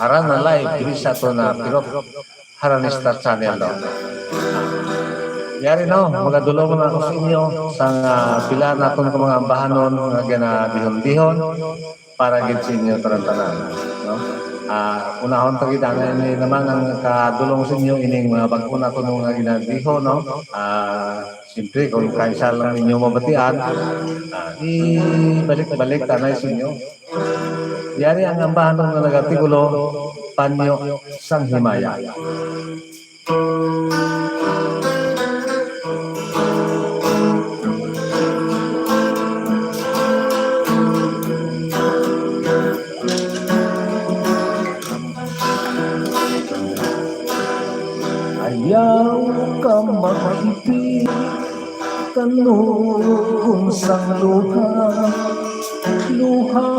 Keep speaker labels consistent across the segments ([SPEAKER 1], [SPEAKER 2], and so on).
[SPEAKER 1] Harana live diri sa to na Pirot Haranista channel no. Yari no, magadulong na ako sa inyo sa pila naton ko mga bahanon nga ginabihon-bihon para gid sa inyo tanan-tanan, no? Unahon to gid ni naman ang kadulong sa inyo ining mga bag-o naton nga ginabihon, no? Siyempre kung kaisa lang ninyo mabatian, ibalik-balik tanay sa inyo. Yari ang ambahanon nga nagatigulo panyo sang himaya. Ayaw ka makipit kanunong sang luha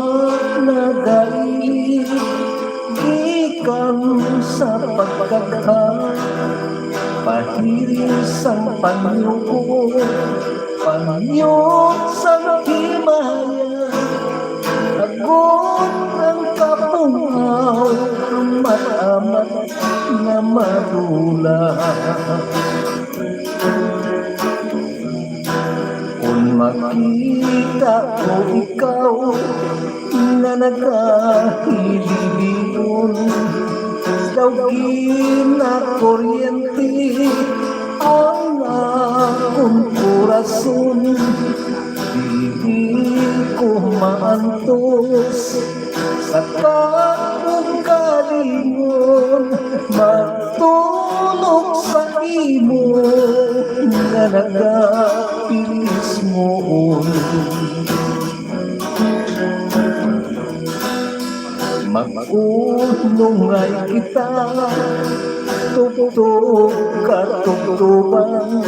[SPEAKER 1] na galit ikan sa pagkagha pahiris ang panyo sa himaya agon ang kapungaw amat-amat na marula kung makita ko ikaw na nagahilibiyon dawgin na kuryente ang akong kurason di ko maantos sa takong kalingon matulog sa imo nga nagapilis mo mag-unungay kita tuktok katugtuban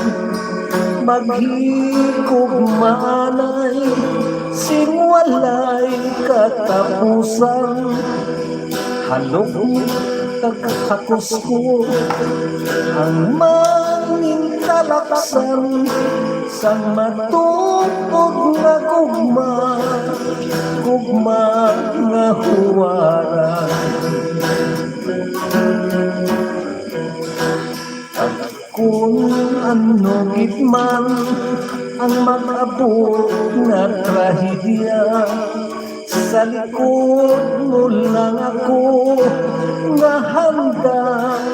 [SPEAKER 1] maghigugmanay singwalay katapusan halong kagkakos ko ang manintalaksan sa matupog na gugma nga huwaran kung ano gitman ang mag-abot na trahedya sa likod mo lang ako nga handa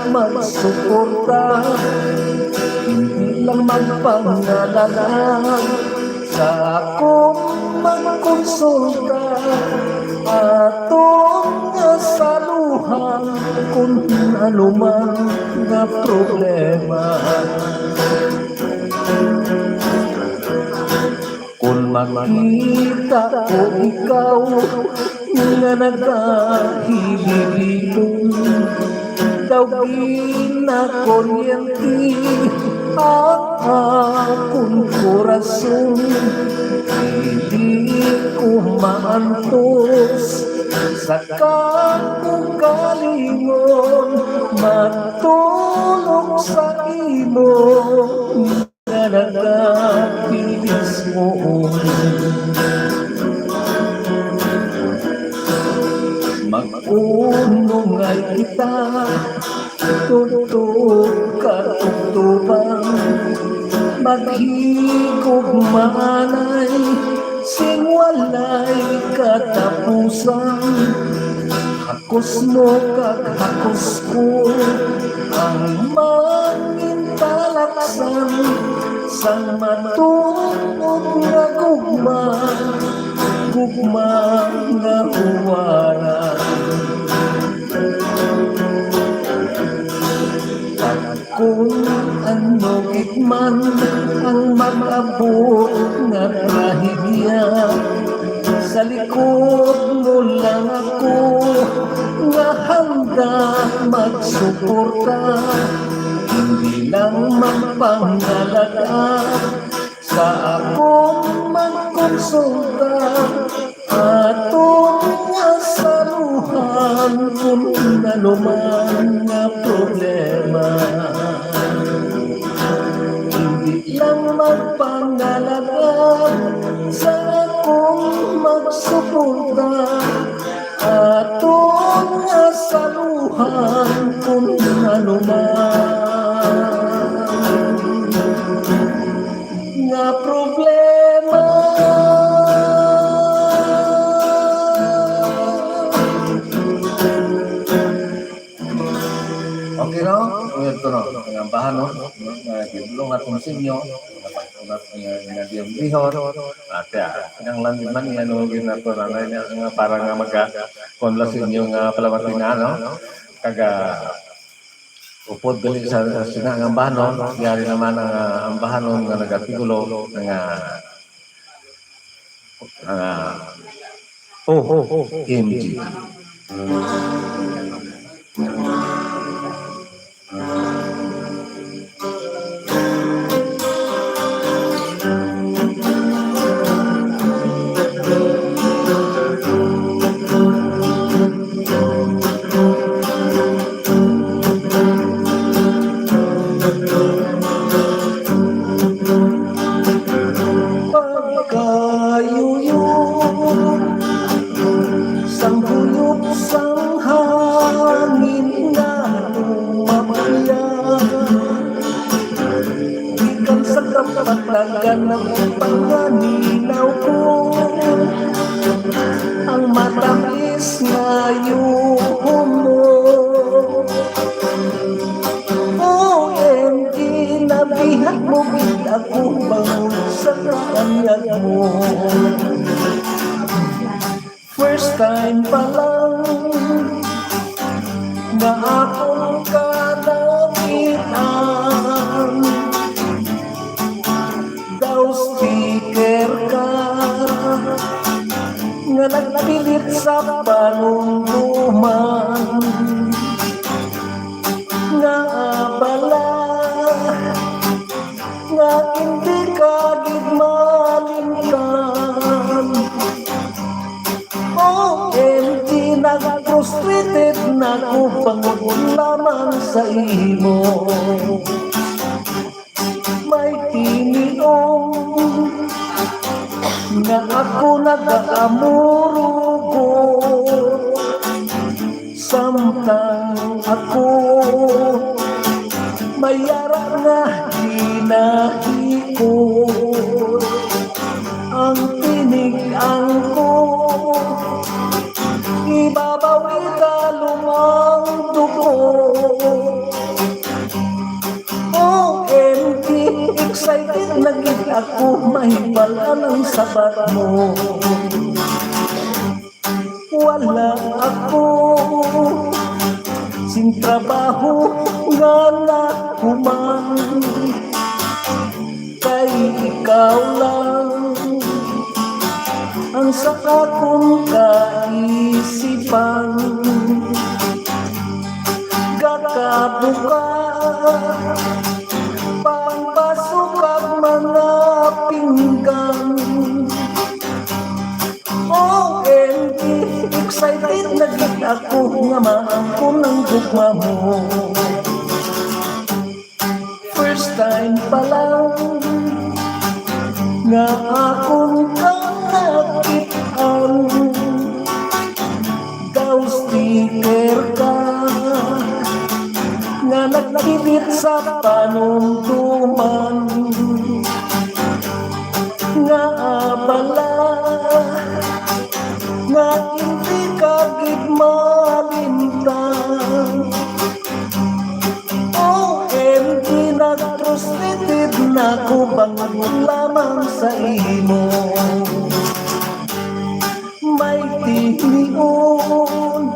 [SPEAKER 1] magsuporta hindi lang magpangalanan sa akong magkonsulta atong saluhan kung ano man na problema kung makita ko ikaw nga nagahilibiton dawgin na kuryente ang akong kurason hindi ko maantos sa kalingon matulog sa imo nga nagapilis mo mag-unungay kita tutok katugtuban maghigugmanay singwalay katapusan hakos mo kaghakos ko ang manintalaksan sa matulog na gugma nga huwaran kung ano gitman ang mag-abot na trahedya sa likod mo lang ako nga handa magsuporta hindi lang magpangalaga sa akong magkonsulta atong saluhan kung ano man na problema hindi lang magpangalaga sa akong magsuporta Atong asaluhan kung ano man nga problema. Okay no? Ito no, ang bahan no, gidulong atong sinyo, unat nga diyong-dihon, at ang langit man ano ginato na nga para nga magka-konla sinyo nga palamatina no, kaga upod gali sa sinang bahanon, yari naman ang bahanon nga nagatigulo nga OMG. Paglagan ng panganinaw ko, ang matamis na yuhon mo. OMG, nabihat mo bit ako bangon sa kanyag mo. First time pa lang na akong kanakitaan, speaker ka nga nagpilit sa panunduman nga abala nga hindi ka gigmalingan. OMG, nag-frustrated na ko pangun lamang sa imo. May tiniong nga ako nag-aamurugo, samtang ako mayara nga hinahikot. Ang tinigang ko ibabaw ikalumang dugo. OMG, excited na gid ako, mahibala ng sabat mo. Wala ako sing trabaho nga nahuman, kay ikaw lang ang sa akong kaisipan. Gakabuka pangpasok ang mga pinggan. OMG, excited na gid ako nga maangkon ang gugma mo. First time pa lang nga akong kanakitaan, daw sticker ka nga nagpilit sa panunduman nga abala nga hindi ka gigmalintan. OMG, nag-frustrated na ko bangon lamang sa imo. May tinion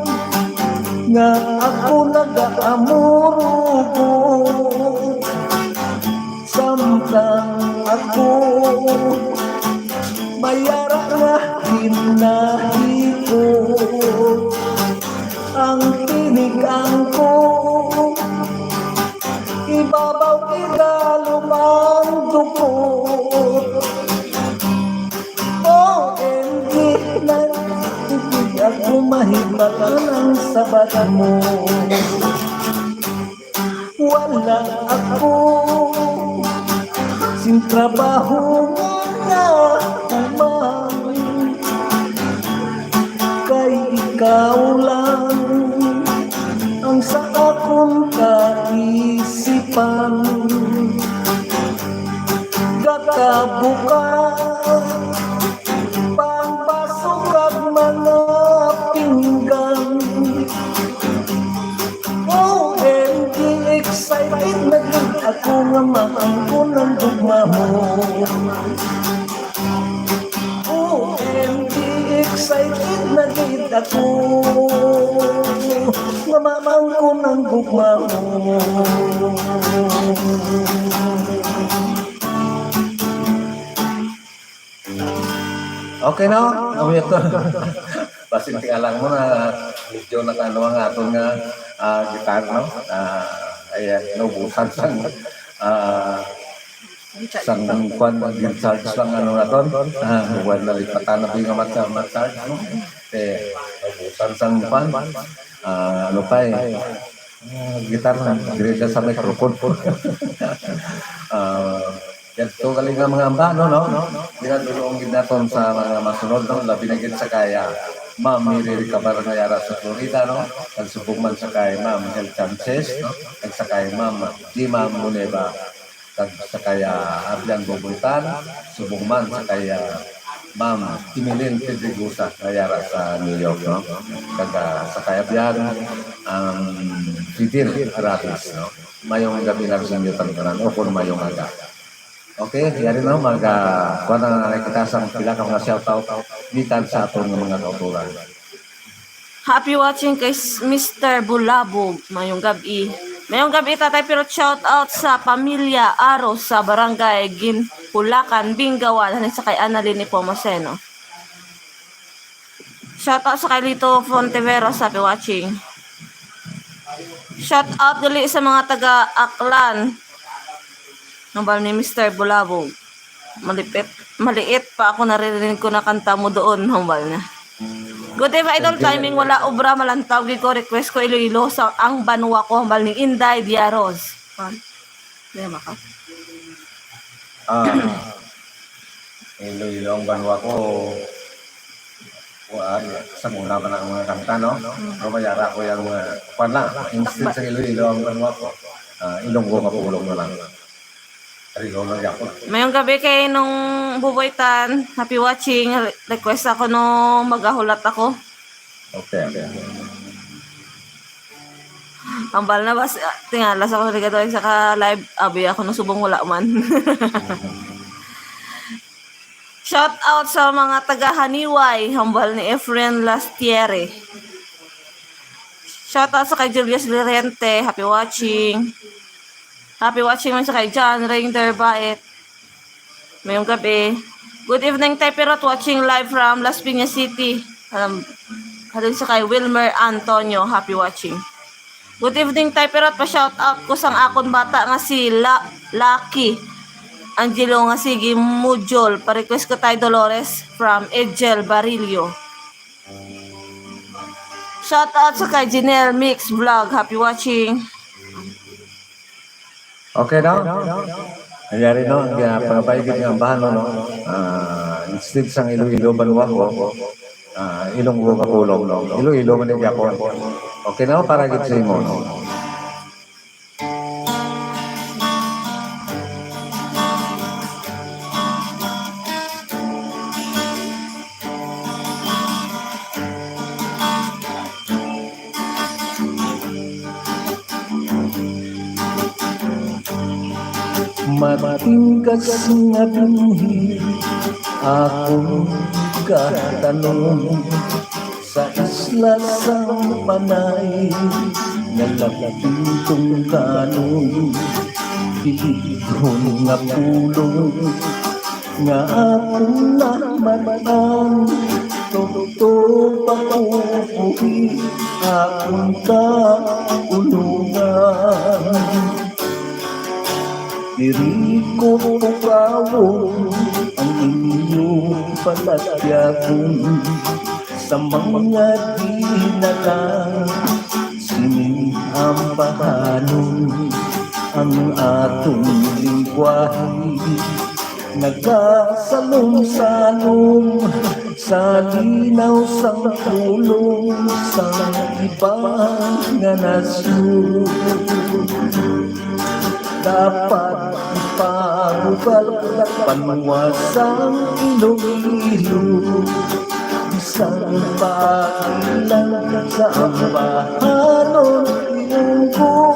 [SPEAKER 1] nga ako nag-aamurugo, samtang ako mayara nga hinahikot. Ang tinigang ko ibabaw ikalumang dukot. OMG, nagtitid ako, mahibala ng sabat mo. Wala ako sing trabaho nga nahuman, kay ikaw lang ang sa akong kaisipan. Kakabukas pangpasok kag mga pinggan. OMG, excited na gid ako nga maangkon ang dugma mo. OMG, excited na gid ako nga maangkon ang dugma mo. Okay na, ito. Basin tingalang mo na medyo nakano ang aton nga gitar, no? Ayan, naubusan sang kwan mag-charge lang ano na doon. Buwan na lipatan na po yung mag-charge, no? Naubusan sang kwan. Ano pa gitar na, direct sa microphone. Yan ito galing ng mga amba, no? Ginadulong natin sa mga masunod, no? Labi na gid sa kaya. Ma'am, miriri-recover na yara sa Florida, no? Nagsubong man sa kaya, ma'am, health chances, no? Nagsakay, ma'am, di ma'am Muneba. Nagsakay, Abian Bobultan, subong man sa kaya, ma'am, Timilin Pedrigusa na yara sa New York, no? Sa kaya Abian, Fidir Aratis, no? Mayong gabi lang sa inyo tantanan, o kung mayong aga. Okay, yari na kuha na nakikita sa pila ka mga shoutout gikan sa atong mga kauturan.
[SPEAKER 2] Happy watching kay Mr. Bulabog. Mayong gabi. Mayong gabi tatay pero shoutout sa pamilya Aros sa barangay Ginhulacan, Bingawan, sa kay Annalyn ni Pomoseno. Shoutout sa kay Lito Fonteveros, happy watching. Shoutout dali sa mga taga-Aklan. Nambal ni Mr. Bulabog. Maliit pa ako naririnig ko na kanta mo doon. Nambal na. Good day, idol. Timing wala obra malantaw. Ko request ko Iloilo sa ang banwa ko. Nambal ni Inday Diaros. Diyan maka.
[SPEAKER 1] Iloilo ang banwa ko. Sa muna pa na ang mga kanta, no? Pero mayara ko yung pala. Instead sa Iloilo ang banwa ko. Ilonggo mapulong na lang.
[SPEAKER 2] Mayong gabi kay nung buboytan, happy watching, request ako nung magahulat ako.
[SPEAKER 1] Okay.
[SPEAKER 2] Ang bal na ba, tingalas ako ligato sa ka-live, abi ako nung subong wala man. Shout out sa mga taga-Haniway, hambal ni Efren Lastiere. Shout out sa kay Julius Lirente, happy watching. Happy watching man sa kay John Reinder Baet. Mayong gabi. Good evening, Tay Pirot, watching live from Las Piñas City. Halin sa kay Wilmer Antonio, happy watching. Good evening, Tay Pirot, pa-shout out ko sang akon bata nga si Lucky Angelo nga sige Mujol. Pa-request ko Tay Dolores from Edgel Barillo. Shout out sa kay Janelle Mix Vlog, happy watching.
[SPEAKER 1] Okay na? Nangyari no, pangapayagin ng bahan no. Instead sang Iloilo banwa ko, Ilonggo kakulong no. Iloilo man ako. Okay na para gid sa imo no. Matingkas nga binhi akong katanong sa isla sang panay nalapitong kanong pilihon nga pulong nga akong namatang totoo paupuhi akong kaulungan. Diri ko pagawon ang inyong palatyagon sa mga dinalang sinihambahanon ang atong lingwahe nagkasalong-salong sa linaw sang pulong sa ibang nga nasyon. Dapat ipabugal panwasang Iloilo, isang pagilang sa ambahanon Ilonggo,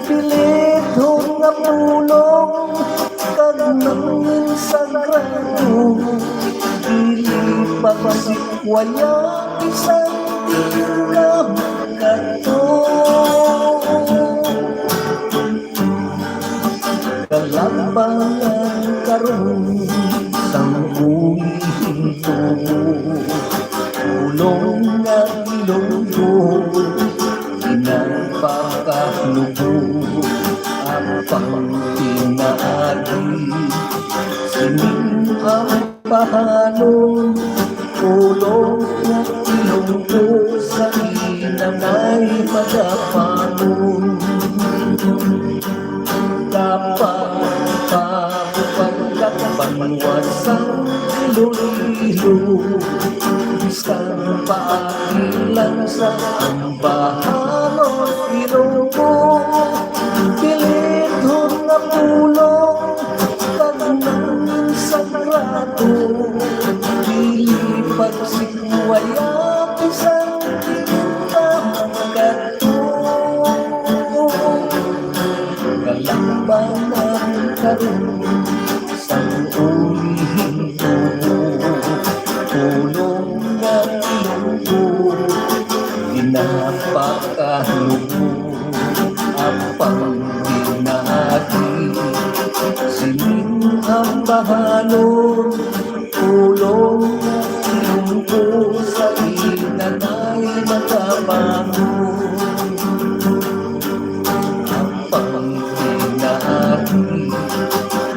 [SPEAKER 1] pilithon nga pulong kagnangin sagrado, ilipag sikwaya isang tingkap kato. Kalambangan karon sang ulihin tubo, ulong nga Ilonggo, inagpakalubo, apang pinaagi, sining ang pahanon, ulong nga Ilonggo, sa inangay magapanon. Dapat pagpagkat panwasang Iloilo, isang paagilan sa ambahanon Ilonggo, pilithon nga pulong kagnangin sagrado, ilipag sikwaya isang tingkap kato. Kalambangan karon sang ulihin tubo, pulong nga Ilonggo, inapakalubo, apang pinaagi, sining ang bahanon, pulong nga Ilonggo, sa inanay magapanon.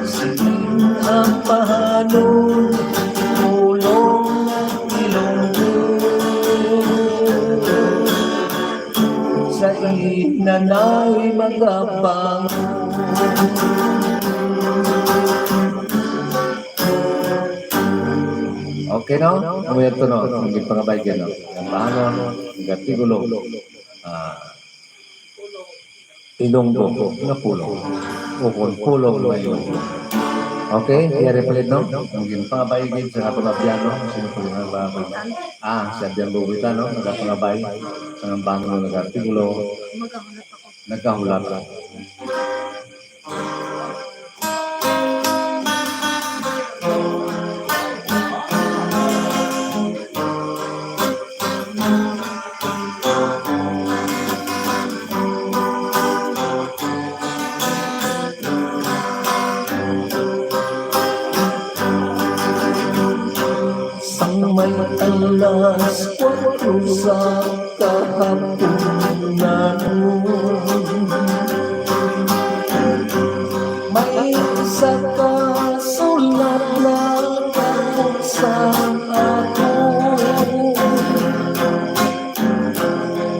[SPEAKER 1] Sining ang pahanon, pulong ng Ilonggo, sa inanay magapanon. Okay no? Amoy ito no? Hindi pangabay ka no? Ang pahanon, ang tigulo, Ilonggo, nga pulong. Ukon pulong na Ilonggo. Okay, yari palit no? Ang ginpangabay sa kapagabiyano, sino po yung nagpapay? Siya diyang bubita no? Nagpangabay, sa ng bangon ng artikulo, nagkahulat lang. May alas 4 sa kahapunan, may isa ka sulat na kabuksan ako,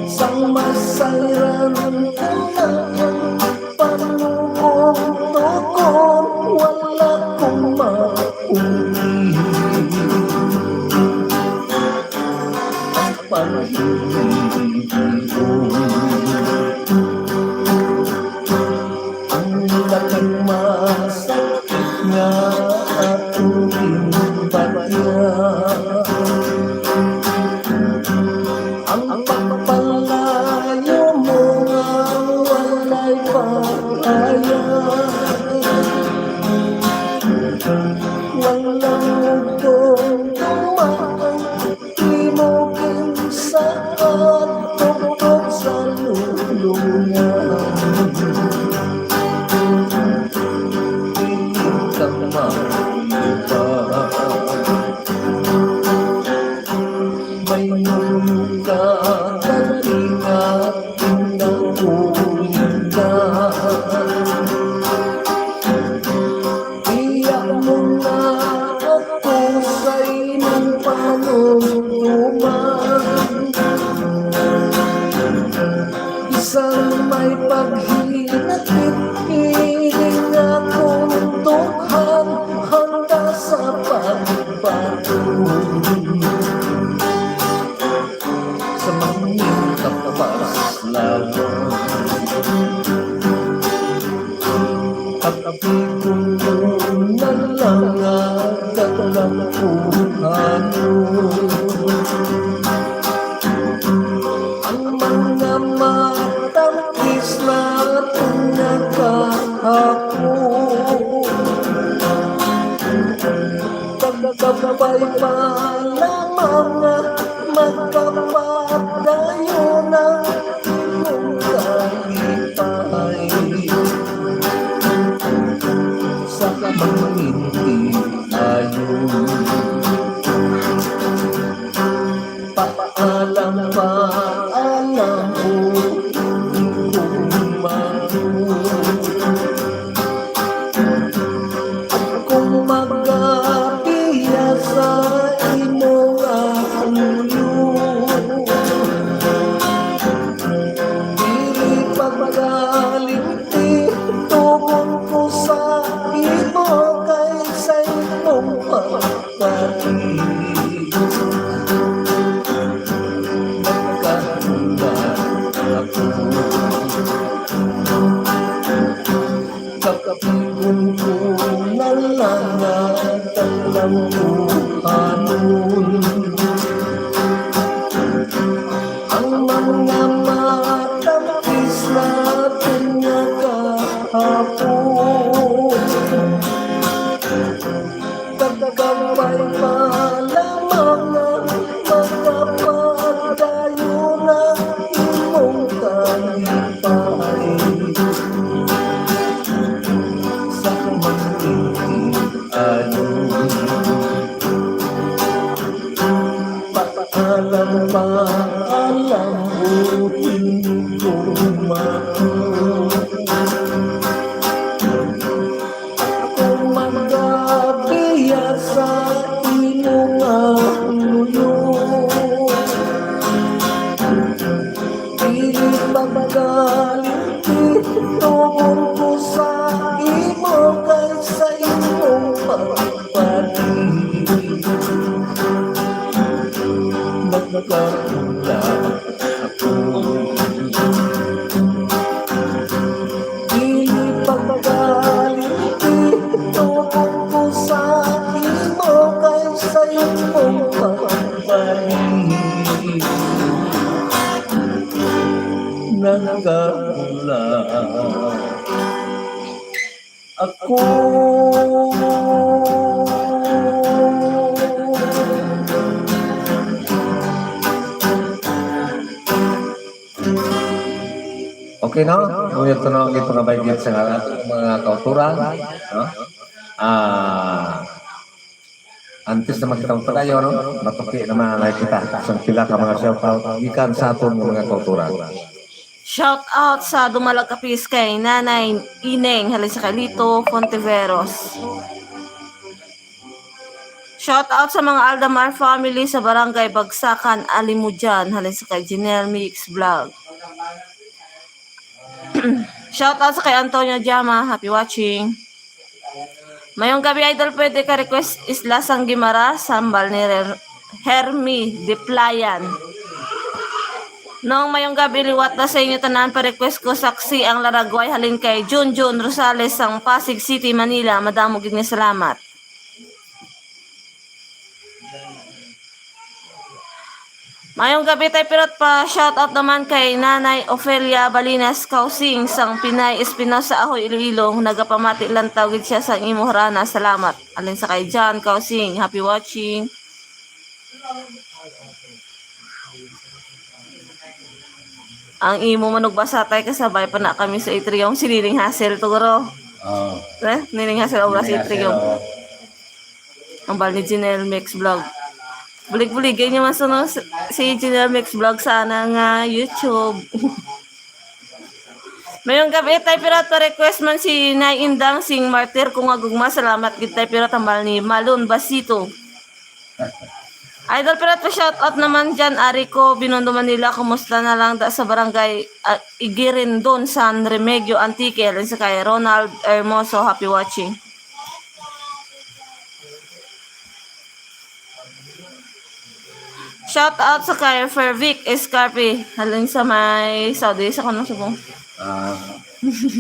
[SPEAKER 1] sang masayran ko na ang panukong-tukong, wala kong mauli. Ang laking masakit nga atong ginbatya, ang pagpalayo mo nga walay pag-aya, walang utong tumaan, imugin sa at-tugtog sa lulungan. Piling kang maiba, may nunca kalingat pinaulit ka. Iyak mo na ako sa inyong panuntuman, isang may paghinatid, piling akong tukhan, Kapitulong na lang at kalampuhan ang mga matangkis na nagkahapon. Pagkabay pa lamang magpapadayo ng iyong kalipay sa mga hindi ayon. Paalam mo kung magabiya sa imong ulo. Dili pagkalimti tugon ko sa imo kaysa imong pagpapatid. Nagkahanda ako kakapilon ko na lang at kalampuhanon ang mga matangkis natin na kahapon. Kagabay pa lamang magpapadayo na imong kalipay sa mga hindi ayon. Paalam mo hindi ko makuha. Kung magabiya sa imong ulo, dili pagkalimti tugon ko sa imo kaysa imong pagpapatid. Nagkakula ako dili pagkalimti tugon ko sa imo kaysa imong pagpapatid. Nagkakula ako. Okay no? Ngunit ito na ang ipagabaygit sa mga kauturan. No? Antes na magkitang palayo, no? Matuki naman nakikita sa pila ka mga shoutout ikan sa aton ng mga kauturan.
[SPEAKER 2] Shout out sa Dumalag Kapis kay Nanay Ineng halin sa Kalito Fontiveros. Shout out sa mga Aldamar family sa Barangay Bagsakan Alimujan halin sa kay Janelle Mix Vlog. Shout out sa kay Antonio Jama, happy watching. Mayong gabi idol, pwede ka request Isla Sanggimara, Sambal ni Hermi Diplayan. Noong mayong gabi liwat na sa inyo tanan pa request ko saksi ang Laragway halin kay Junjun Rosales ang Pasig City, Manila. Madamo gid nga salamat. Mayong gabi tayo pirot pa shoutout naman kay Nanay Ofelia Balinas Kausing sang Pinay Espinosa Ahoy Iloilo. Nagapamati lang tawagid siya sang imo Harana. Salamat. Alin sa kay John Kausing. Happy watching. Ang imo manugbasa tayo kasabay pa na kami sa Itriong siniling hassle to guro. Niling hassle obra sa Itriong. Ang bal ni Janelle Mix Vlog. Bulig-buligay niyo masunod si Janelle Mix Vlog sana nga YouTube. Mayong gabi tayo pirot pa request man si Nay Indang sing Martir kung agugma. Salamat gid tayo pirot tambal ni Malun Basito. Idol pirot pa shout out naman dyan Ariko Binondo Manila. Kumusta na lang da sa barangay Igirin doon San Remigio Antique sa kay Ronald Hermoso. Happy watching. Shout out sa kay Fervic Escarpe. Halin sa may Saudi sa kanang subong.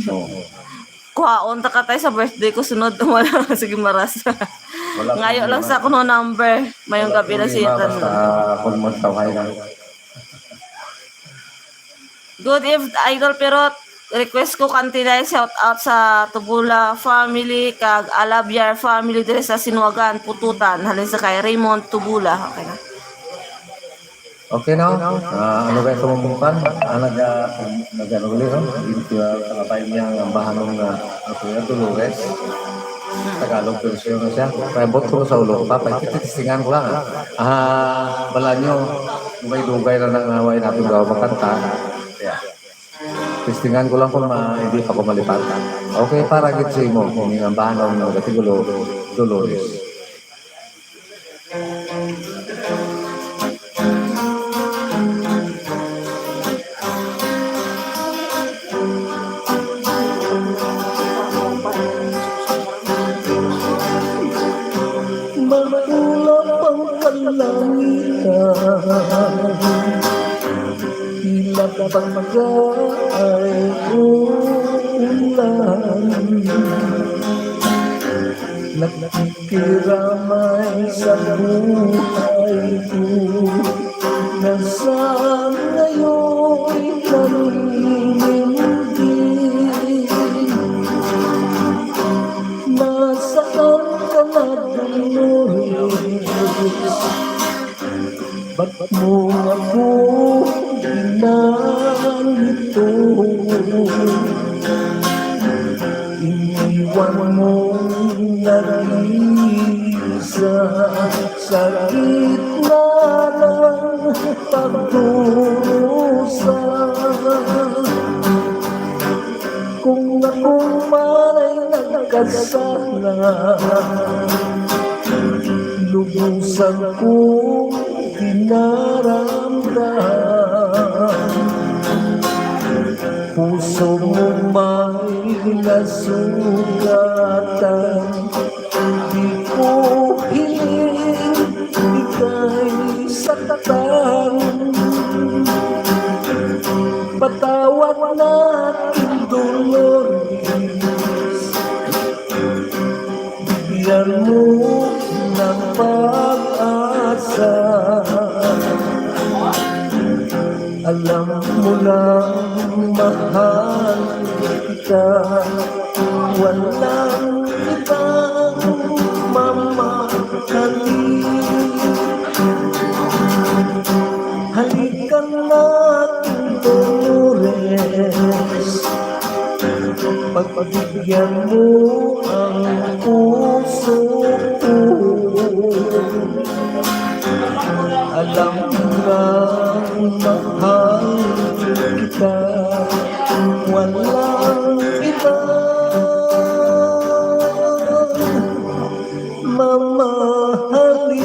[SPEAKER 1] Oo.
[SPEAKER 2] Kuhaon ta ka tayo sa birthday ko sunod. Wala sige maras.
[SPEAKER 1] Wala
[SPEAKER 2] Ngayo lang sa kuno number. Mayong gabi na siya tan.
[SPEAKER 1] Kung magtawhay lang.
[SPEAKER 2] Good evening, Idol Pirot. Request ko kantinay shout out sa Tubula family kag Alabyar family dire sa Sinuagan, Pututan. Halin sa kay Raymond Tubula. Okay na.
[SPEAKER 1] Okay na. Ano ba ito mong nag-ano no? Ito kapay niya ang bahanong Dolores. Tagalog version na siya. Kaya bot ko sa ulo. Papa, titistingan ko lang. Bala nyo, dugay-dugay na nangaway natin daw makanta. Yeah. Tistingan ko lang kung hindi pa ko malipat. Okay, para gitsi mo. Kung ang bahanong nagatigulo, Dolores.
[SPEAKER 3] Magulap ang kalangitan, tila bagay ulan, nakikiramay sa buhay ko, na sa ngayon'y nanginindi. Nasaan ka na, Dolores? Ba't mo ako ginanito? Iniwan mo nag-iisa sa gitna ng pagdurusa. Kung ako man ay nagkasala, lubusan kong dinaramdam. Puso mo may nasugatan, di ko hiling ika'y saktan. Patawad natin, Dolores, bigyan mo ng pag-asa. Alam mo lang, mahal kita, walang ibang mamahalin. Halika natin, Dolores, pagbigyan mo ang puso ko. Alam mo lang, mahal kita, walang ibang mamahalin.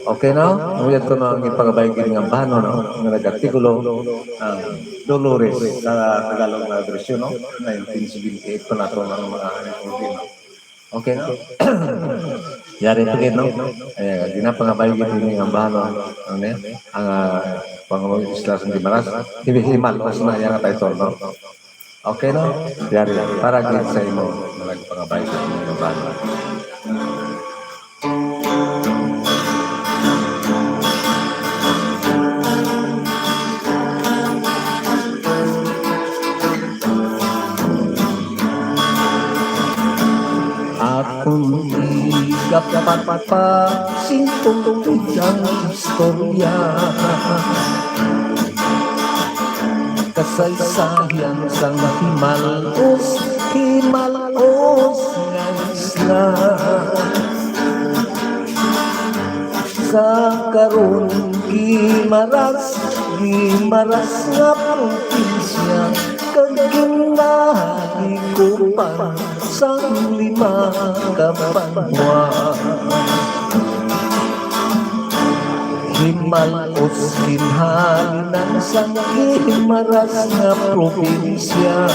[SPEAKER 1] Okay na? Nguyat ko na ang ipagabaygin ng bano, no? Ng nag-artikulo Dolores sa Tagalog na version, no? 1978 pa na ito ng mga Filipino. Okay na? Yari ito gin, no? Ginapangabaygin ng bano, ang Pangulong Isla sa Dimaras. Himal, o na yan ang title, no? Okay na? Yari, para gin sa imo na nagpangabaygin ng bano.
[SPEAKER 3] Kung di kapat pa sintong ang istorya, kasaysayan sa himalos nga isla. Sa karon gimaras nga probinsya, kaginahi ko pa sa 5 kapwa. Himalos kinhalinan sa gimaras nga probinsya,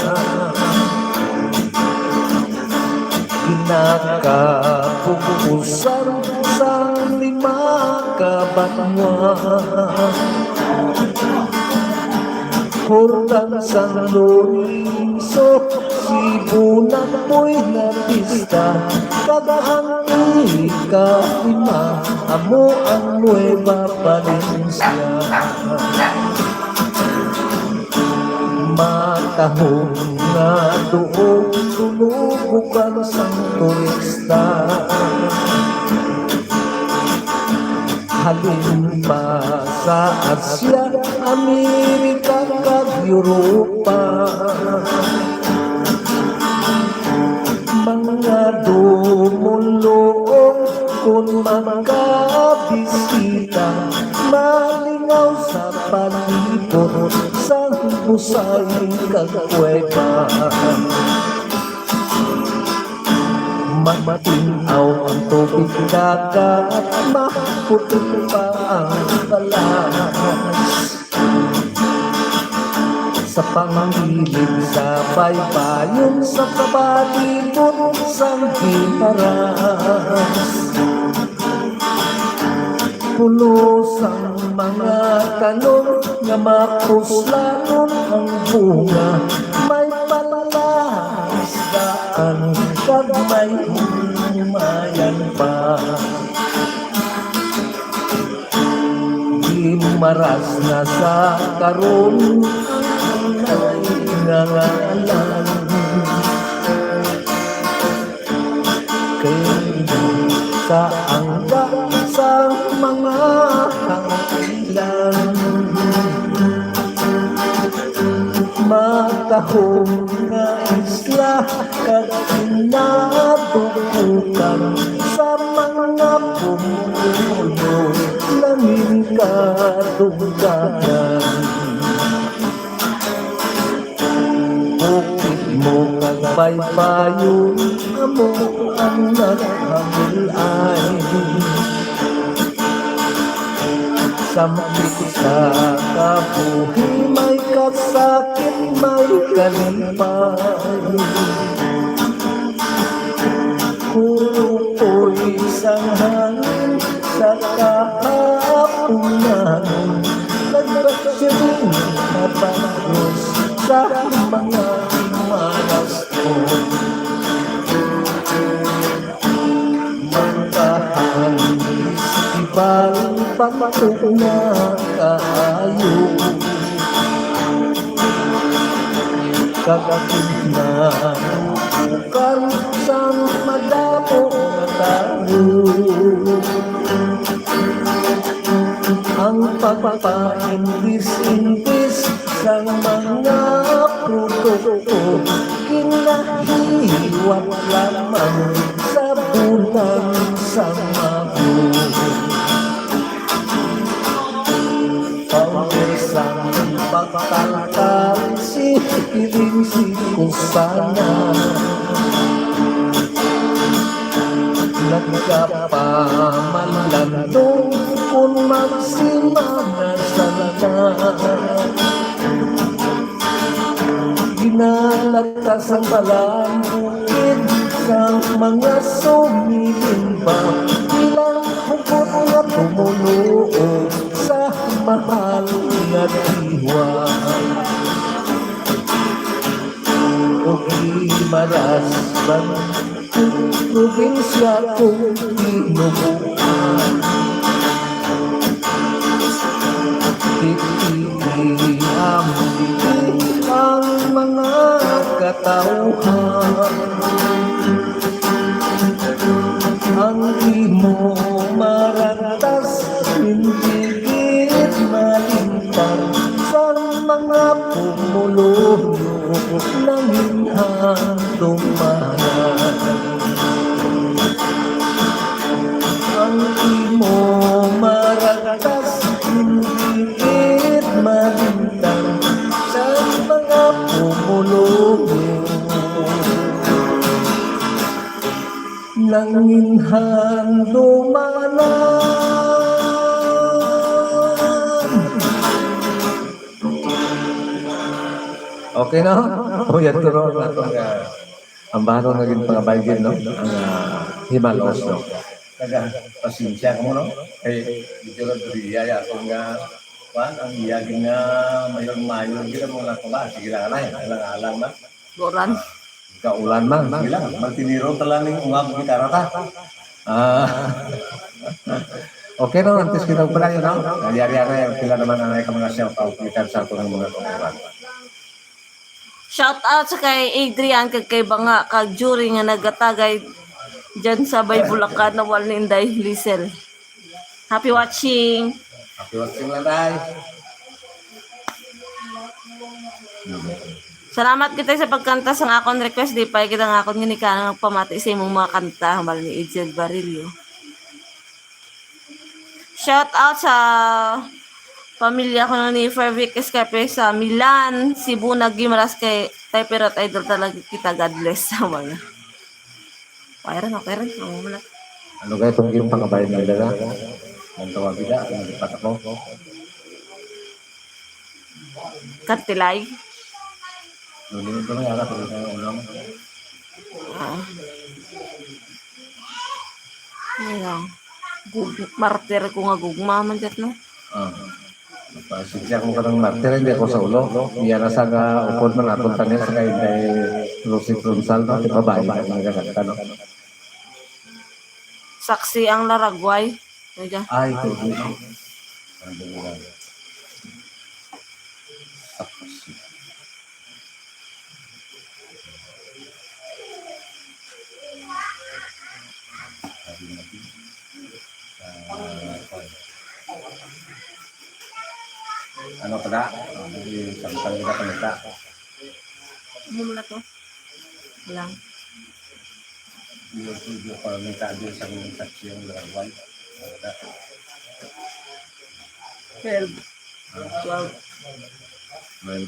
[SPEAKER 3] nakapupusan sa lima kabanwa. Hordang San Lorenzo, Sibunan mo'y napista, Kagahang Ika-5, amo ang Nueva Valencia. Matahong nga doon, tulubukan sa turista. Halin pa sa Asya, Amerika kag Europa. Mga dumulong kung makabisita, malingaw sa palibot sa busay kag kuweba. Matinaw ang tubig dagat, maputi pa ang balas. Sa panghilig sa baybayon, sa kabalibot sa giharas. Pulos ang mga tanong nga mapuslanon ang bunga, may palaisdaan kag may humayan pa. Di maras na sa karon ang nangalan, kaya sa angga sa mga hangilan. Matahong nga isla kag kinatutukan sa mga pumulo langin katungganan. Bukid mo kag baybayon, amo ang naghamilay. Sampit sa kabuhi, may kasakit, may kalipay. Kurupoy isang hangin sa kaapunan, nagbasyading mapagos sa mga malas ko. Magkahan ibang pamatok na kaayo, kagakit na bukan sa madapo na tao. Ang pagpaindis-indis sa mga produkto, kinahiwat lamang sa bulan sa mago. Pang-isang pagtangkal, sipiling si Kusana. Nagkapamalandong kung magsimana sana. Ginalatas ang palambukid sa mga sumilimba, ilang hugot na tumunuo sa mahal na diwa. O maras bang probinsya kong tinubuan, titiamili ang mga katauhan. Ang imo maratas, hindi git malintang sa mga pumuluyo ng hinhandong manan. Ang imo maratas, hindi git malintang sa mga pumuluyo ng hinhandong manan. Okay na? O yan, turon na ito.
[SPEAKER 1] ang bahanon naging pangabaygin, no? Ang himalos, no?
[SPEAKER 3] Pasensya ka mo, no? Dito lang biyaya kung nga, ang iyagin nga mayroong mayon, hindi mo lang kung sige lang na, alang na.
[SPEAKER 2] Goran.
[SPEAKER 1] Kaulan man.
[SPEAKER 3] Sige lang, magtiniro talang ng ungab gitara ta.
[SPEAKER 1] Okay no, antes kita pala yun, no? Yari-yari, pila naman ang mga shout-out sa ito ng mga kukuran.
[SPEAKER 2] Shout out sa kay Adrian kag kay Banga kag jury nga nagatagay dyan sa Bay Bulacan na wal ninday Lisel. Happy watching.
[SPEAKER 3] Happy watching lang tayo.
[SPEAKER 2] Salamat kita sa pagkanta sa akong request di pa kita nga akong ginika nagpamati sa imong mga kanta hamal ni Edsel Barillo. Shout out sa pamilya ko ni Fervic Escape sa Milan, Cebu, Nagimras kay Pirot Idol talaga kita, God bless sa mga. Okay rin.
[SPEAKER 1] Ano kayo itong yung pangabayan ng dala?
[SPEAKER 3] Ang tawag kita, ang patak mo.
[SPEAKER 2] Kantilay.
[SPEAKER 3] Nulingin ko na yara, pag ito ang ulam.
[SPEAKER 2] Ayan. Martir ko nga gugma man dyan, no?
[SPEAKER 1] Pasensya ko ka ng martir, hindi ako sa ulo. Iyan na sa upod man atong tanin sa kain kay Lucy Pronsal, no? Di babae na nagaganta, no?
[SPEAKER 2] Saksi ang laragway. Ayan.
[SPEAKER 1] Ay, ito.
[SPEAKER 3] Ano kada? Samtang kita panita.
[SPEAKER 2] Mula to. Lang.
[SPEAKER 3] Video ko minta din sa mga saksiyong larawan.
[SPEAKER 2] 12. 12.
[SPEAKER 3] Well,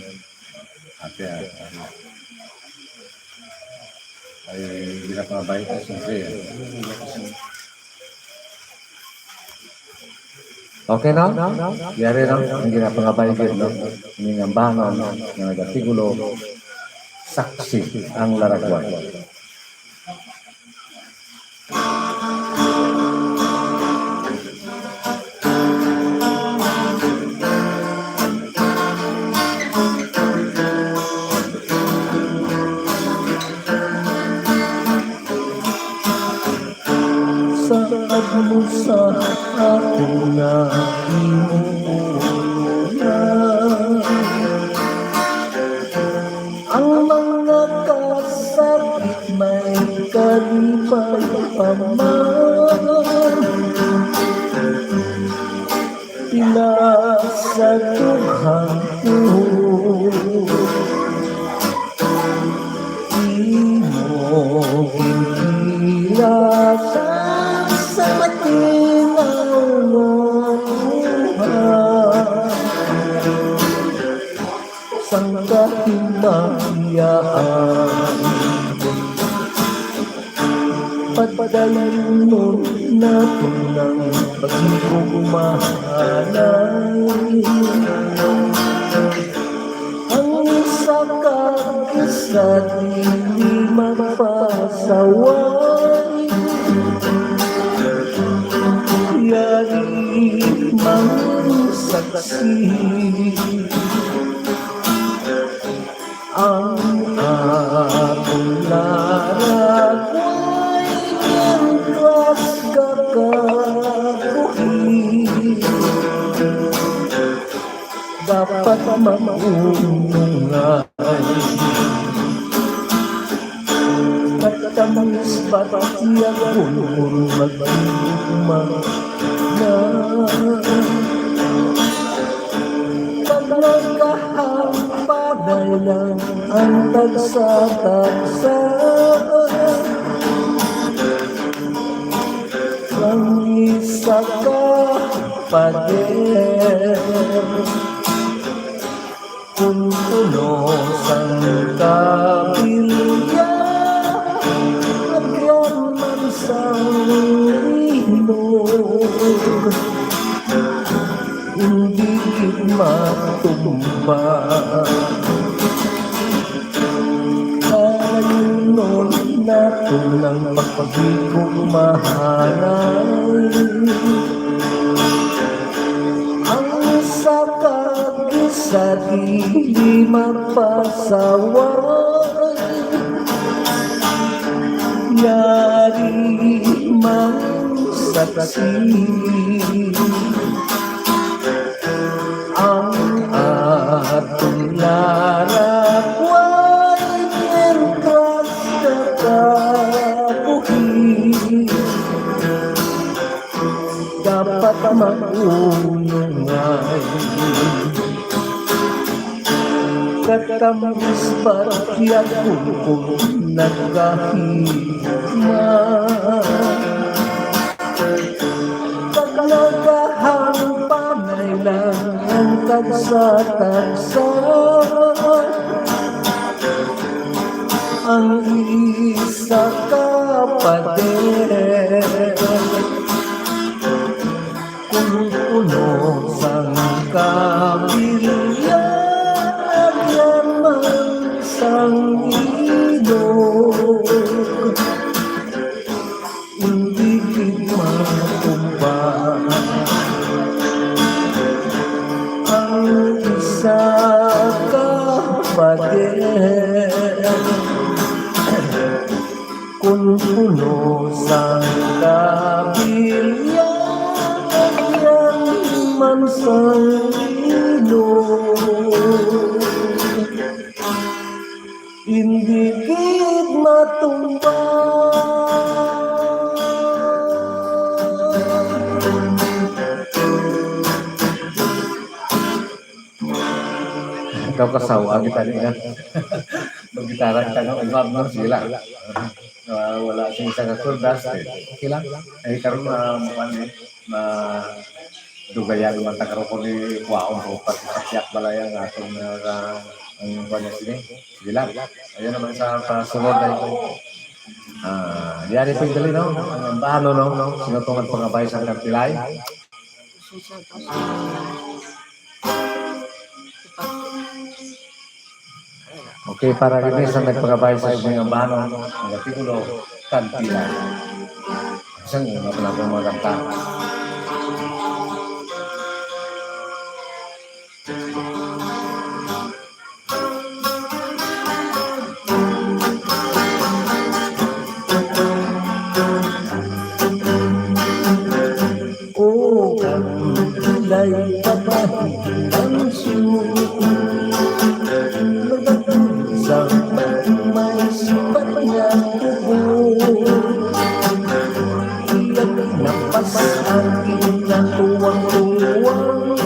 [SPEAKER 3] ate, ay hirap mga bayi ko, siyempre.
[SPEAKER 1] Okay no? Yari no? Ang ginapangabaygin, no? Ini ang bangon, ng nagatigulo, saksi ang laragwan.
[SPEAKER 3] Saad mo sa akin na inuuna ang mga kasakit may kalipay paman tila sa Tuhan ko imo kinilatan sa matinang buhay sang kahimahiyaan pagpadayon nun natin ng pagkukumahanay ang isa kag-isa di mapasaway yari mang saksi ang akong laragway mientras kakakuhin dapat maunungay katamis ba't siya kung magigumang na pag nagkahampagay lang ang tagsa-tagsa ang isa ka pader kung tulos ang kabilya agyan man sa inog hindi matumba ayun nun nato ng pagpagigong mahanay. Ang sakag-isa di magpasaway, yari mang saksi. Ang atong larat way entras kakabuhi, dapat mag-unungay. Katambis parakyat kung nagkahima, kakalagahang panay lang ang tagsa-tagsa. Ang isa kapader, kung puno sang kabilyan, yaman sang ilog, hindi matumba. Ang isa kapader, kung puno sang kabilyan, yaman sang ilog, hindi gid matumba. Ikaw kasawa kita niya. Mag-gitara kita ng umab ng sila. Wala siyang isang kakuldas. Okay lang. Eh, karoon na mukha niya na dugayan naman tagaro ko ni Kuwaon po pati sa siyak balaya ng atong ang kanya sini. Sige lang. Ayan naman sa pasunod na ito. Diyan ito yung dali, no? Ang bahano, no? Sinutungan pangabay sa kantilay. Okay, para rin sa nagpagabay sa inyong bahano, ang artikulo, kantilay. Isang una pa na mga kanta. Oh, kantilay kapahilan suko, magagusang may sipat niya tubo. Iyak napas ang ginatuwang-tuwang,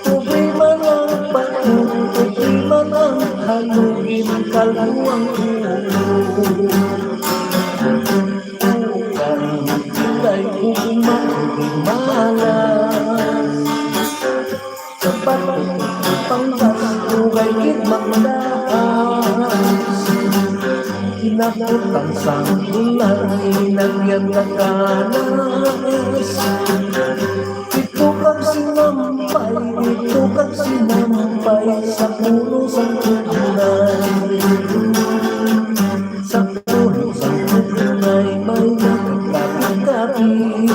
[SPEAKER 3] tubi man ang bato, tubi man ang halugin, kaluwang ulo. Kantilay malas, sa batong panggas, tugay gid magdaas. Kinakutang sang ulan, inagyan kakanas. Dito kang sinampay, sa puno sang tugunay. Sa puno sang tugunay, may nakakapit-kapit.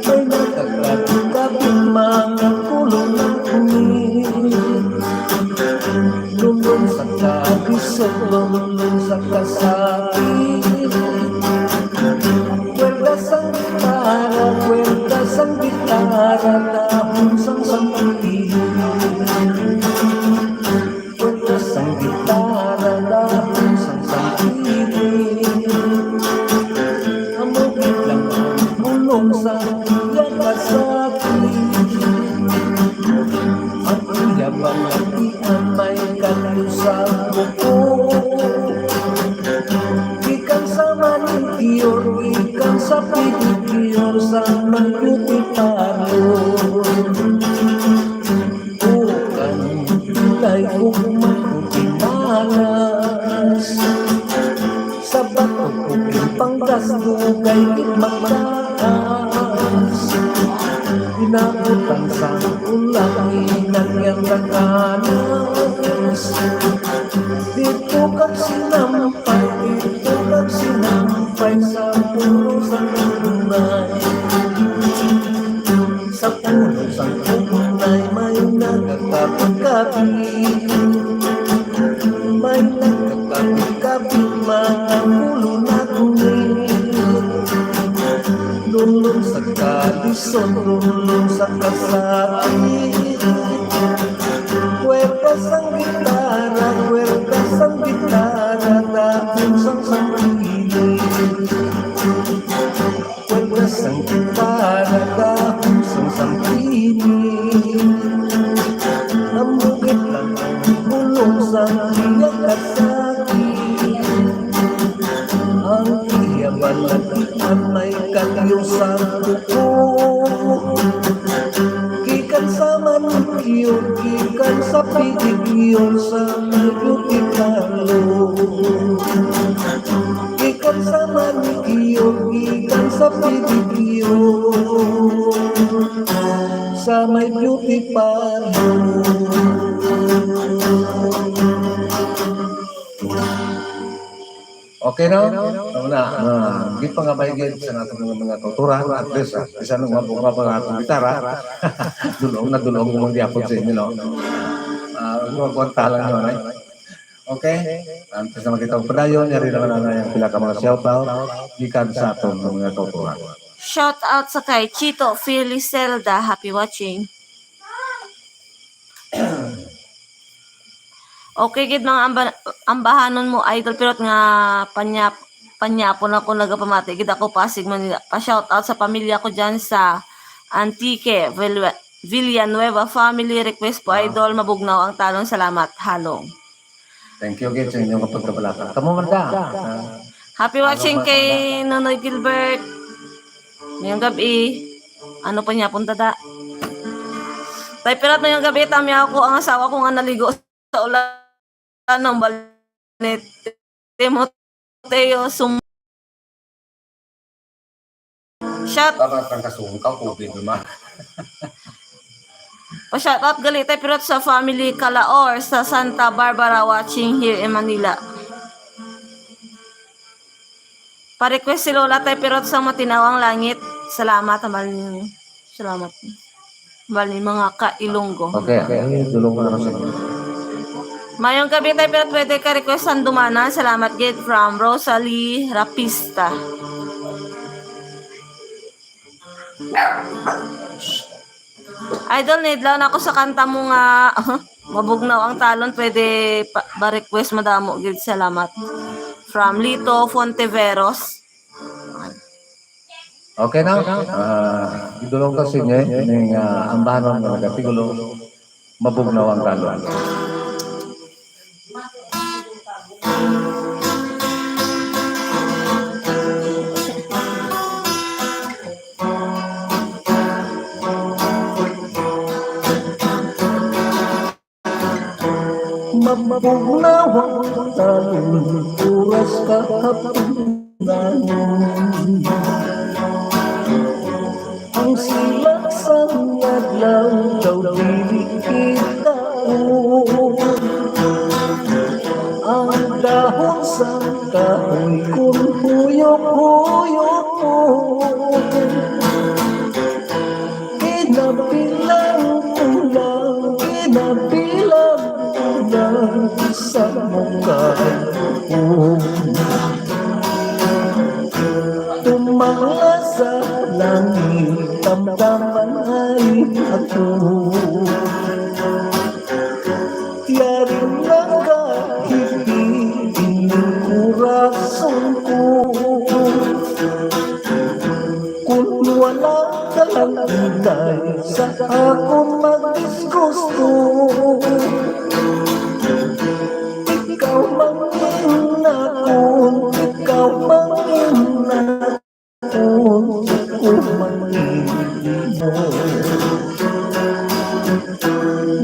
[SPEAKER 3] May nakakapit-kapit, mga kulong ng kumit. Lulong sa kabisog, lulong sa kasakit. Kwenta sang gitara, dahon sang sampit. Kwenta sang gitara, dahon sang sampit. Amugit lang ang bulong sa iyang kasakit. Ang iyabang latian may kalyo sa buko. Ikan sa manicure, ikan sa pedicure, sa beauty parlor. O kantilay kung magpinalas, sa bato kung panggas, dugay gid magtaas. Inabutan sa ulan, inagyang kakanas. Dito kang sinampay, dito kang sinampay sa puno sa tunay. Sa puno sa tunay may nagkakapi-kapi. May nagkakapi-kapi mga pulo na kunin. Lulong sa kalison, lulong sa kasakit. Kuwerdas ang gitara, kuwerdas ang gitara, dahil sang sangkili. Kuwerdas ang gitara, dahil sang sangkili. Namugit lang ang bulong sa iyang kasakit. Ang iya balagian may kalyong sa buko. Gikan sa manikyo, gikan sa pitikyo, sa mabutikalo. Gikan sa manikyo, gikan sa pitikyo, sa may beauty parlor.
[SPEAKER 1] Okay na? Hindi pa nga bayagin sa natin mga tuturan. At least, isa nung mabunga pa nga itong gitara. Dulong na dulong mong diapot sa inyo, no? Magkwanta lang nyo, right? Okay? Antes na makita ko padayon, yari naman na yung pila ka mga shoutout. Gikan sa itong mga tuturan.
[SPEAKER 2] Shout out sa kay Chito Felicelda. Happy watching. Okay, gid mga ambahanon mo, idol, pero nga panyapon ako nagapamati. Gid ako Pasig Manila. Pa-shout out sa pamilya ko dyan sa Antique, Villanueva family. Request po, idol, mabugnaw ang talon. Salamat, halong.
[SPEAKER 1] Thank you again sa inyong kapagkabalatan. Kamu man ka.
[SPEAKER 2] Happy watching kay Nonoy Gilbert. Ngayong gabi, ano pa niya, punta da. Tay, pero ngayong gabi, tami ako, ang asawa ko nga naligo sa ulan ng balit. Timoteo Shout
[SPEAKER 1] Para kang kasungkaw, COVID naman.
[SPEAKER 2] Pa-shout out gali tay Pirot sa family Kalaor sa Santa Barbara watching here in Manila. Pa-request si Lola tay Pirot sa Matinawang Langit. Salamat amal. Salamat. Bali mga ka-Ilonggo.
[SPEAKER 1] Okay, dulong ko na sa inyo.
[SPEAKER 2] Mayong gabi tay Pirot, pwede ka request ang dumana. Salamat gate from Rosalie Rapista. Idol, need lang ako sa kanta mo nga mabugnaw ang talon. Pwede ba request madamo gid. Salamat. From Lito Fonteveros.
[SPEAKER 1] Okay na? Idulong ka sa inyo, yung ambahan ng mga gatigulo, mabugnaw ang talon.
[SPEAKER 3] Mabugnaw ang talon, oras kahapunan. Ang silak sa adlaw daw dili kita. Ang dahon sa kahoy kung huyok-huyok mo. Kinabilang ulang, kinabilang ulang sa mukha ko. Tumala sa langit, damdaman ay ako. Tiyarin lang kahibigin ng kurason ko. Kung wala ka lang itay sa akong magdisgusto. Ikaw mangin akong, ikaw mangin akong, kung mangin mo.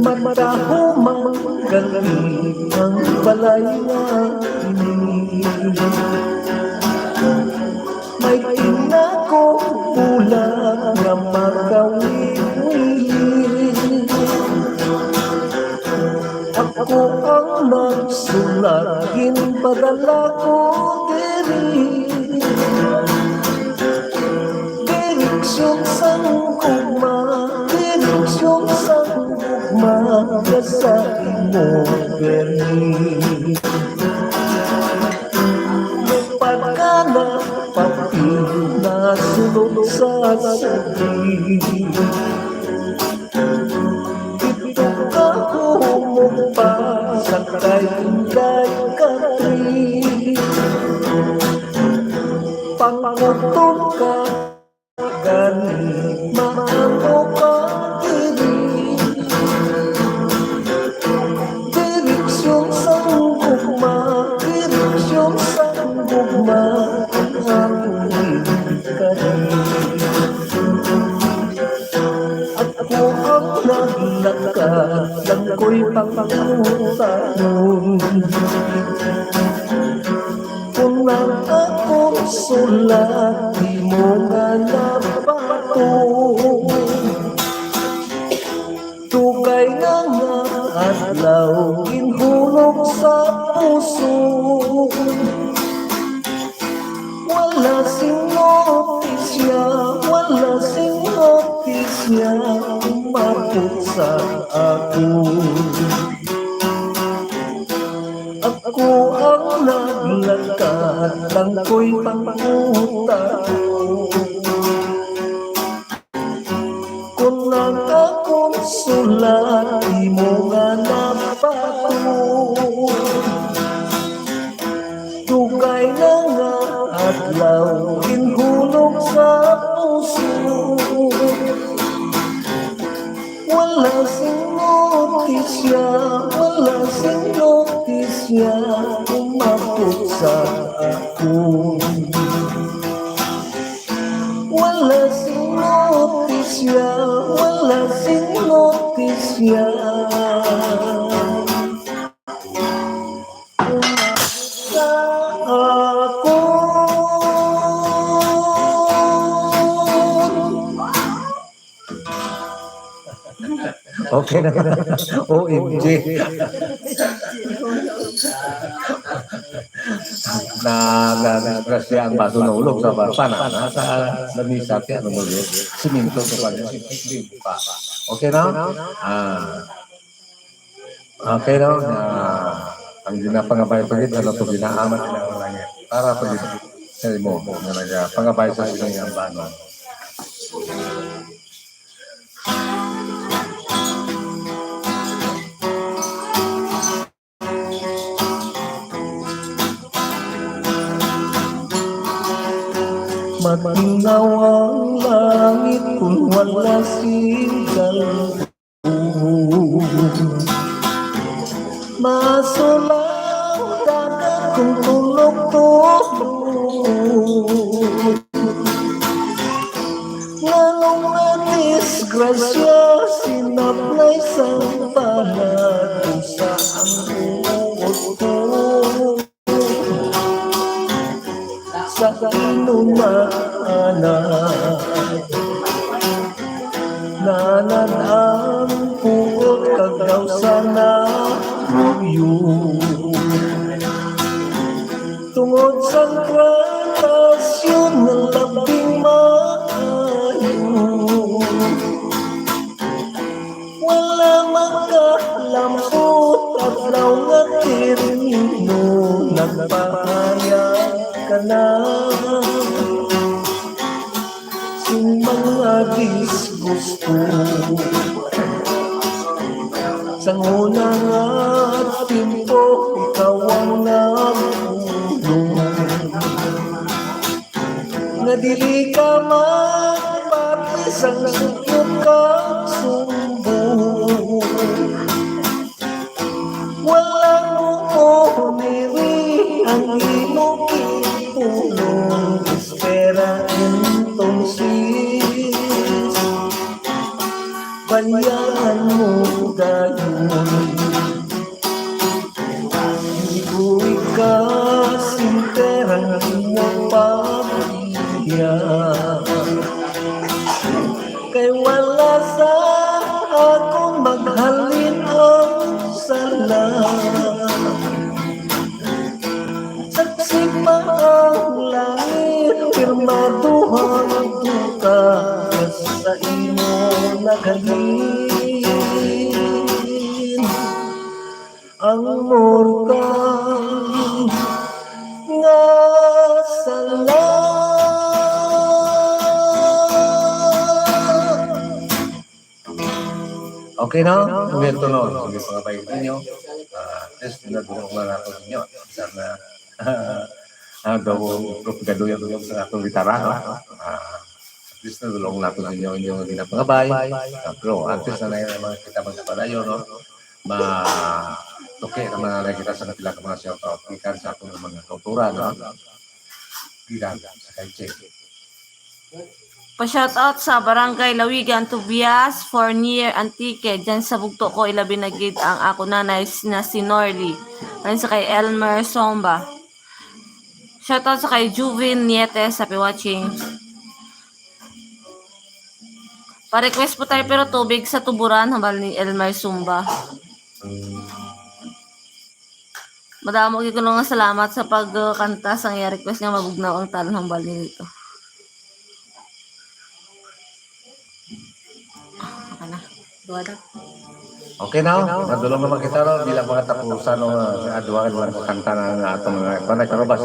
[SPEAKER 3] Mataho magaling ang balay na inig. May tinakong pula na magawin. Ako ang sulat ginpadala ko diri direksyon sang gugma direksyon sang gugma sa imo berni pagkana papil na sulod sa sabi ito ka humumpa sa kay katri pangutong ka gani maano ka diri direksyon sang gugma direksyon sang gugma ang kani at ako ang naglakad lang ko'y pangutanon kung ang akong sulat di mo nga nabato tugay na nga adlaw inhulog sa puso wala sing notisya wala sing notisya umabot sa ako ako ang naglakad lang ko'y pangutanon kung ang akong sulat di mo nga nabato tugay na nga adlaw inhulog sa puso wala sing notisya wala sing notisya umabot sa ako wala sing notisya wala sing notisya sa ako okay na OMG na baso na ulog sa pana nasa lamisa kaya ano mo yun siminto ko pa okay na okay na ang ginapangabay pagit ano ito ginaamat na langit para pagit sa mo na nagpangabay sa silang banon matinaw ang langit kung wala sigal masulaw dagat kung tulog-tulog ngalong na disgrasya sinablay sa palad kung saan buot ko sa inumaanay nananang puot kagaw sana ruyo tungod sa gratasyon ng labing maayo wala magkalampot at daw nga tirino nagpahayag ka na sing mga disgusto sang unang at timpo ikaw ang nagulong na dili ka magpati sang sukyot kang sumbong walang umuniri ang iyong pulong espera entonces banyahan mo gayon ibuwi ka sinterang iyong pamilya kay wala sa akong maghalin ang sala
[SPEAKER 1] sa imo naghalin ang mortal nga sala. Okay na? Ganito no. Sige mga bayan ninyo. Just pinagulong lang ako ninyo. Sana daw gaduyan ko sa atong gitara. At least nadulong natin ninyo inyong ginapangabay. Pero at least na yung mga kita magpalayo, no? Okay naman na kita sa kapila ka mga shout-out. Ikan sa atong mga kultura, no? Ikan sa kay Che.
[SPEAKER 2] Pa-shoutout sa Barangay Lawigan, Tobias, Fournier, Antique. Diyan sa bugto ko, ilabi na gid ang ako nanay na si Norly. Ayun sa kay Elmer Somba. Shoutout sa kay Juvin Nietes, happy watching. Pa-request po tayo pero tubig sa tuburan, hambal ni Elmer Sumba. Madamo ko nga salamat sa pagkanta sa request nga mabugnaw ang talon hambal ni dito.
[SPEAKER 1] Okay na, nadulong naman kita ro bilang mga tapusan ng aduan ng kanta ng atong mga panay karobas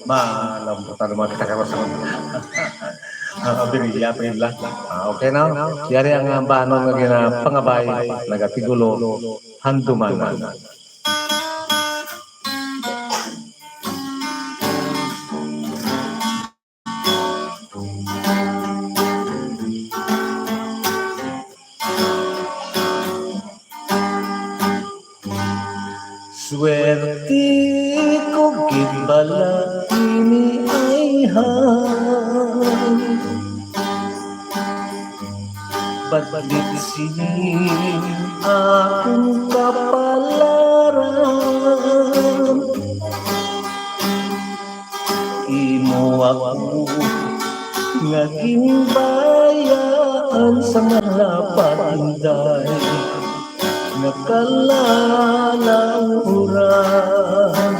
[SPEAKER 1] malambutan naman kita karon sa biriya pila. Okay na, yari ang banon nga ginapangabay nagatigulo handuman. Swerte ko gimbala ini ay han Badlit sining akong kapalaran Imo ako nga ginbayaan sa malapatinday nakalalang uran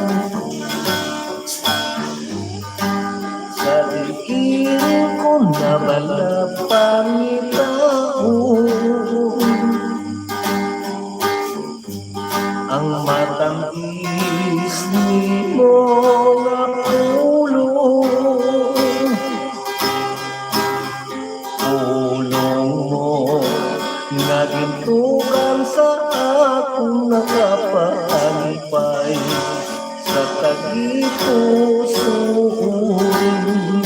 [SPEAKER 1] sa diin ko na malapangitaon ang matangis ni mo nga ulong mo nagintukan sa akong nakapahalipay sa tagipusoon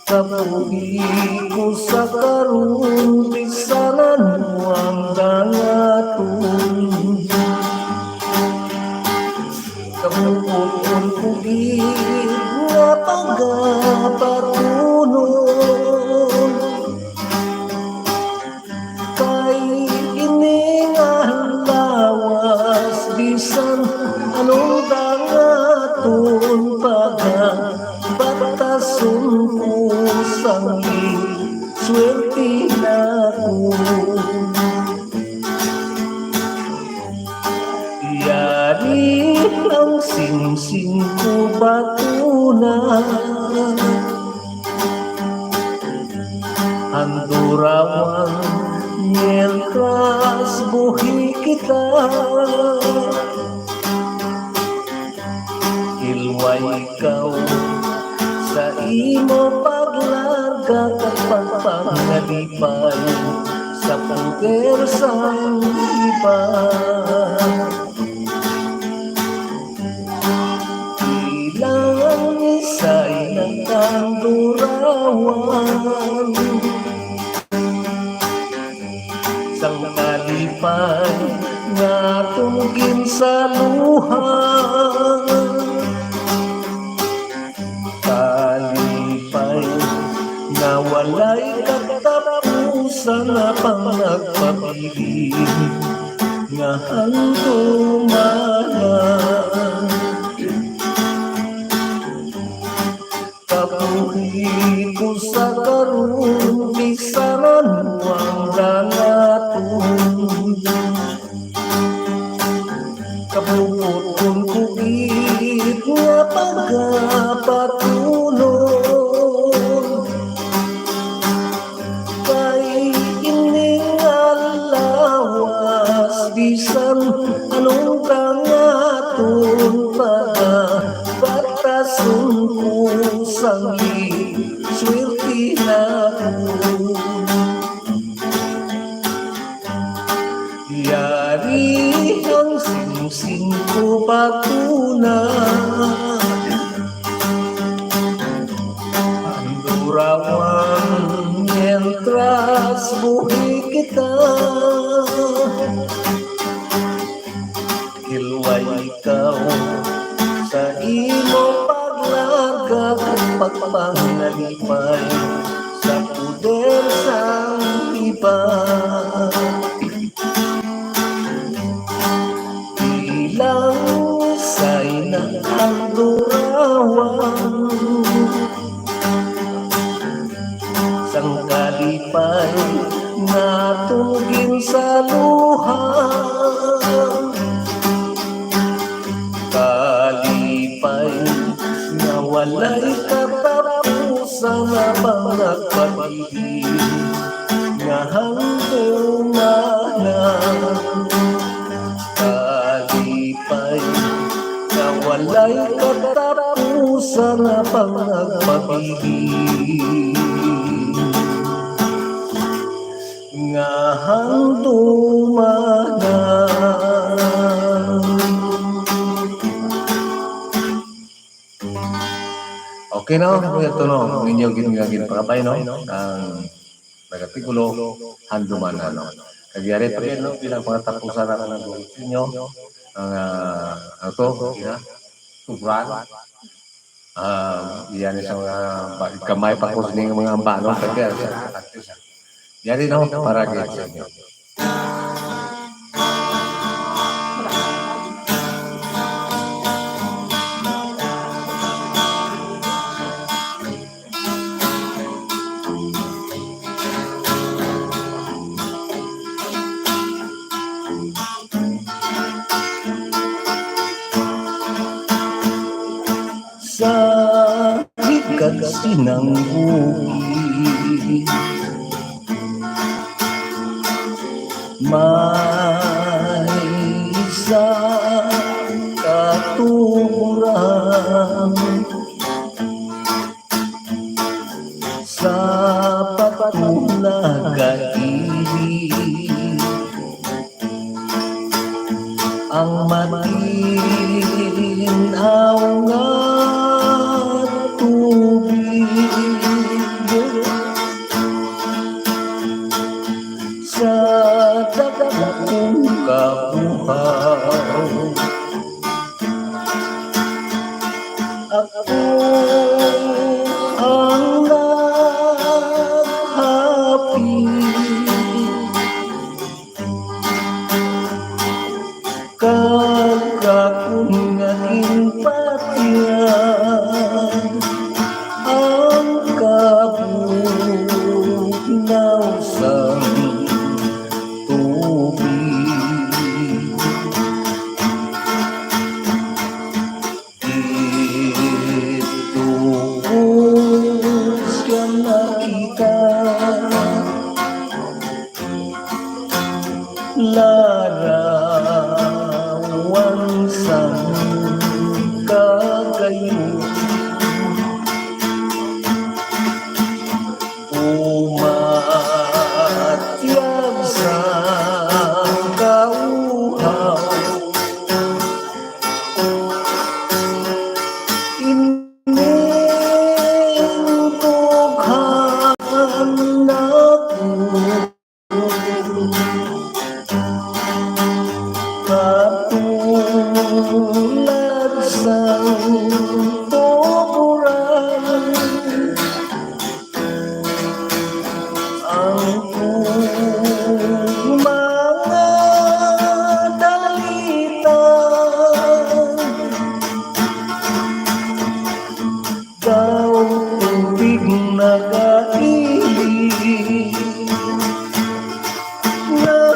[SPEAKER 1] kabuhi ko sa karon bisanan mo ang dangaton kabuhon ko gid nga pagapatunon bisan anong dangaton pagabatason ko sangi swerte na ko yari ang singsing ko batuna andurawan mientras buhi kita hilway ikaw sa imo paglarga kapag pangalipay sa puder sang iba ilang isa'y nagkandurawan sang kalipay nga tunggin sa luha kalipay na walay katapusan na pang nagpapiling nga handumanan kabuhi ko sa karon bisaran mo ang dangaton kabubuton ko gid nga pagapatunon
[SPEAKER 3] saglit, swerte na ako. Yari ang singsing ko patunay, ang durawan mientras buhay kita. Hilway ikaw sa imo paglagak, pagpangalipay sa puder sang iba. Ilang say na ang durawan, sang kalipay natugin sa luha. Kalipay na walay katapusan na pangagpag-ibig nga hanggang manan. Kalipay na walay katapusan na pangagpag-ibig nga hanggang manan. Okay no? Ito no, ninyo ginagin pakapay no? Ang nagatigulo, handuman na no? Kagyari pa rin no, bilang pangatapusan na ng gulit ninyo, ang ito, subran. Iyan isang kamay pa ko sa mga ambano, kaya yari no, para kayo sa inyo. Sa higad sinang bukid, may isa katuburan sa patulagaibig. Ang matinaw nga tubig sa dakong kabuhaw. Ako ang naghapit kagakong naging patiyan, ang kabugnaw sa tubig. Ito siya nakita, larawan sa kagayon, umatyag sa kauhaw. Inintughan ako katulad sa tuburan, ang mga dalita daw tubig na kaibig na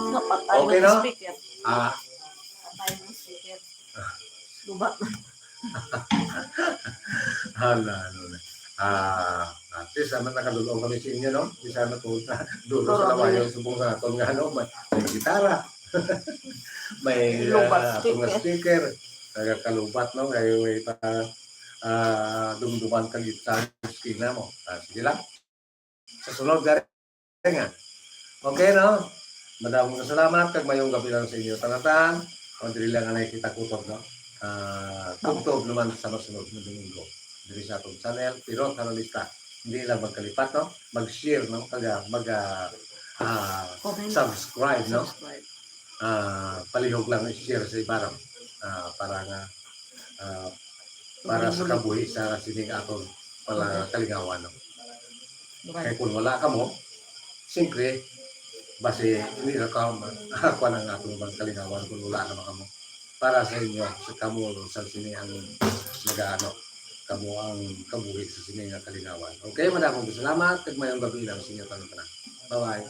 [SPEAKER 2] Napatay
[SPEAKER 3] Okay,
[SPEAKER 2] ng
[SPEAKER 3] no?
[SPEAKER 2] speaker.
[SPEAKER 3] Ah,
[SPEAKER 2] Patay ng speaker. Lubat na.
[SPEAKER 3] hala, ano na. At least, naman nakadulong kami sa inyo, no? Di sana po na dulo sa lawayo, subong sa aton nga, no? May gitara. May
[SPEAKER 2] Lubat
[SPEAKER 3] atong nga
[SPEAKER 2] speaker.
[SPEAKER 3] speaker. Nagkalubat, no? Kaya may pa dumduman ka sa skina mo. Sige lang. Sa sunod ka rin nga. Okay, no? Madaming salamat. Kag mayong gabi lang sa inyo. Tanatan. Kung dili lang ang nakikita kutob, no? Kutob naman sa masunod na Dominggo. Dili sa atong channel, Pirot Haranista. Hindi lang magkalipat, no? Mag-share, no? Subscribe, no?
[SPEAKER 2] Subscribe.
[SPEAKER 3] Palihog lang i-share sa iba, no? Para nga para sa kabuhi sa sining aton pala kalingawan, no? Kaya kung wala ka mo, siyempre, base hindi na ka ako ng atong bang kalingawan kung wala naman ka mo. Para sa inyo, sa kamo sa sini ang mag-ano, kamo ang kabuhi sa sini nga kalingawan. Okay, madaming salamat. Kag mayong gabi lang sa inyo tanong. Bye-bye.